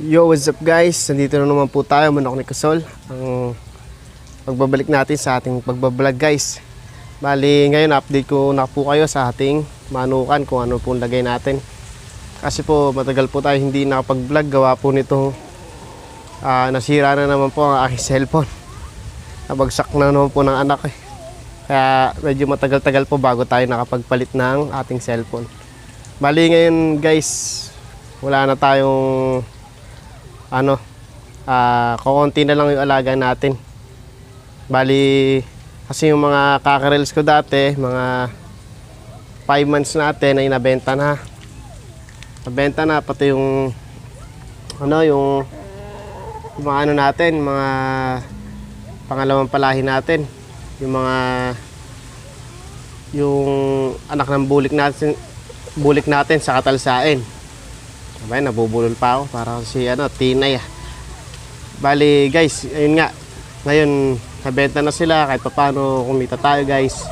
Yo, what's up guys? Nandito na naman po tayo, Manok ni Kusol. Ang pagbabalik natin sa ating pagbablog guys. Bali, ngayon update ko na po kayo sa ating manukan kung ano pong lagay natin. Kasi po matagal po tayo hindi nakapag-vlog, gawa po nito nasira na naman po ang aking cellphone. Nabagsak na naman po ng anak eh. Kaya medyo matagal-tagal po bago tayo nakapagpalit ng ating cellphone. Bali ngayon guys, wala na tayong kukunti na lang yung alaga natin. Bali, kasi yung mga kakarels ko dati, mga 5 months natin ay nabenta na. Nabenta na, pati yung yung mga natin, mga pangalawang palahi natin. Yung anak ng bulik natin sa katalsain. Sabay, nabubulol pa ako para si tinay. Bali guys, ayun nga. Ngayon, nabenta na sila kahit paano kumita tayo guys.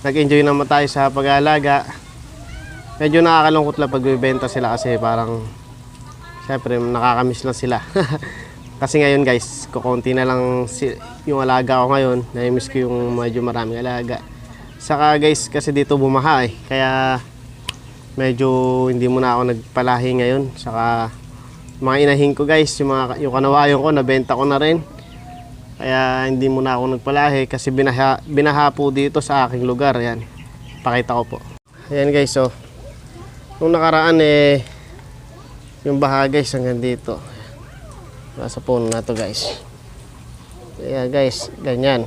Nag-enjoy naman tayo sa pag-aalaga. Medyo nakakalungkot lang pag bibenta sila kasi parang syempre nakakamiss lang sila. Kasi ngayon guys, kukunti na lang yung alaga ko ngayon. Na-miss ko yung medyo maraming alaga. Saka guys, kasi dito bumaha eh. Kaya medyo hindi muna ako nagpalahi ngayon. Saka mga inahin ko guys, yung kanawayon ko nabenta ko na rin. Kaya hindi muna ako nagpalahi kasi binaha po dito sa aking lugar. Ayan, pakita ko po. Ayan guys, so nung nakaraan yung baha guys hanggang dito. Nasa puno na to guys. Kaya guys, ganyan.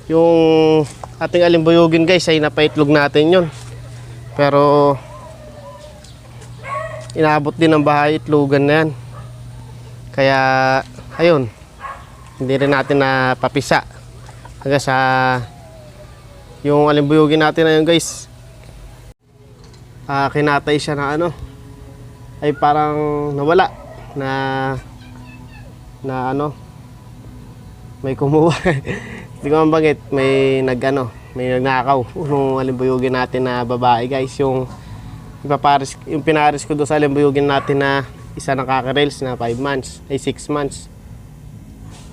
Yung ating alimbuyugin guys ay napaitlog natin yun. Pero inaabot din ng bahay itlogan na yan. Kaya ayun, hindi rin natin napapisa hanggang sa yung alimbuyugin natin na yun guys. Kinatay siya na ay parang nawala na may kumuha. Hindi ko mabangit, may nagnakaw nung alimbuyugin natin na babae guys. Yung pinaris ko doon sa alimbuyugin natin na isa ng kakarels na 5 months, ay 6 months.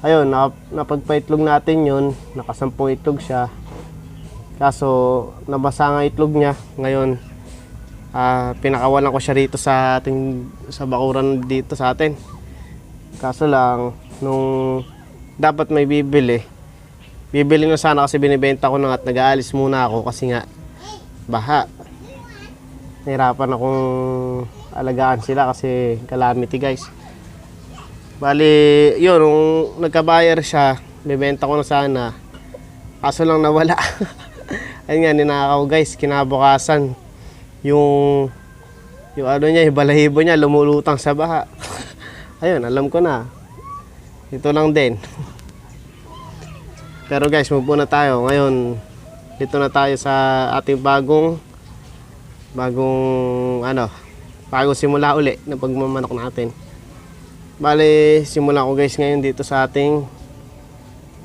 Ayun, napagpaitlog natin yun, nakasampung itlog siya. Kaso, nabasa nga itlog niya. Ngayon, pinakawalan ko siya rito sa bakuran dito sa atin. Kaso lang, nung dapat may bibili na sana kasi binibenta ko na at nag-aalis muna ako kasi nga, baha. Nahirapan akong alagaan sila kasi calamity guys. Bali, yun, nung nagka-buyer siya, bibenta ko na sana. Kaso lang nawala. Ayun nga, ninakaw guys, kinabukasan. Yung yung balahibo niya, lumulutang sa baha. Ayun, alam ko na. Ito lang din. Pero guys, move na tayo. Ngayon, dito na tayo sa ating bagong simula uli na pagmamanok natin. Bale, simula ko guys ngayon dito sa ating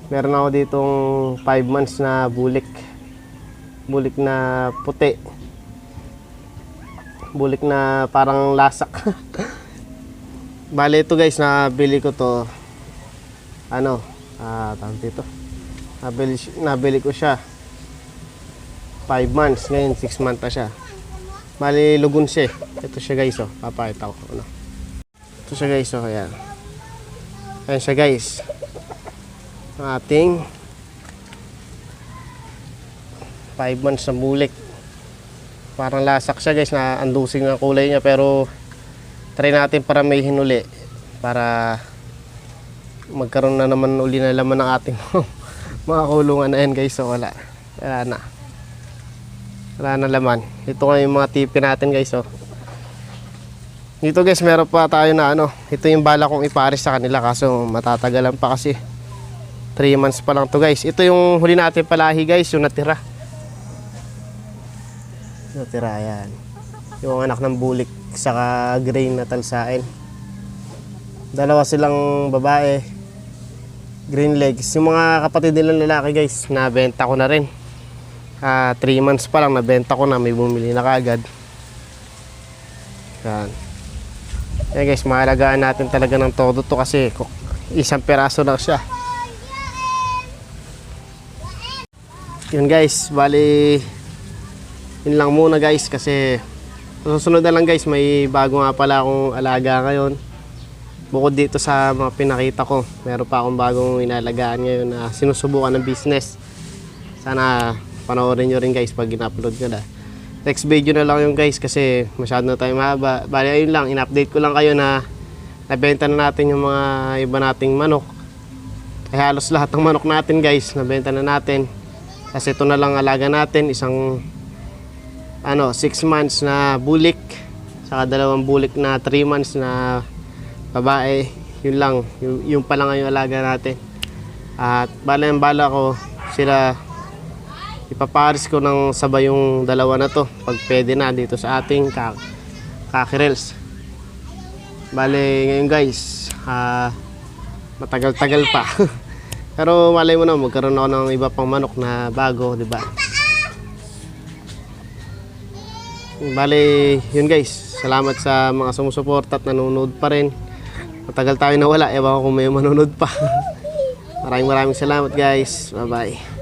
meron ako ditong 5 months na bulik na puti, bulik na parang lasak. Bale, ito guys, nabili ko to nabili ko siya 5 months, ngayon 6 months na siya. Bali, lugon siya. Ito siya guys, papakita ko. Ito siya guys, ayan. Ayan siya guys. Ang ating 5 months na bulik. Parang lasak siya guys, na andusing ang kulay niya. Pero try natin para may hinuli. Para magkaroon na naman uli na laman ng ating mga kulungan na yan guys. So wala na laman. Ito nga yung mga tipi natin guys. Dito guys, meron pa tayo na ito yung bala kong ipares sa kanila, kaso matatagalan pa kasi 3 months pa lang to guys. Ito yung huli natin palahi guys, yung natira, yan. Yung anak ng bulik saka grain na talsain. Dalawa silang babae, green legs. Yung mga kapatid nilang lalaki guys, nabenta ko na rin. 3 months pa lang nabenta ko na, may bumili na kaagad. Yan. Yan guys, maalagaan natin talaga ng todo to kasi isang peraso lang siya. Yun guys, bali yun lang muna guys kasi susunod na lang guys, may bago nga pala akong alaga ngayon. Bukod dito sa mga pinakita ko, meron pa akong bagong inalagaan ngayon na sinusubukan ng business. Sana panoorin nyo rin guys pag in-upload ko na. Next video na lang yung guys kasi masyado na tayo mahaba. Bali ayun lang, in-update ko lang kayo na nabenta na natin yung mga iba nating manok. Ay halos lahat ng manok natin guys, nabenta na natin. Kasi ito na lang alaga natin, isang 6 months na bulik, saka 2 bulik na 3 months na babae. Yun lang, yung pa lang yung alaga natin. At bala ko sila, ipaparis ko ng sabay yung dalawa na to pag pwede na dito sa ating kakirels. Bale ngayon guys, matagal-tagal pa. Pero malay mo na, magkaroon ako ng iba pang manok na bago, di ba? Bale, yun guys. Salamat sa mga sumusuporta at nanonood pa rin. Matagal tayo nawala, ewan ko kung may manonood pa. Maraming salamat guys. Bye bye.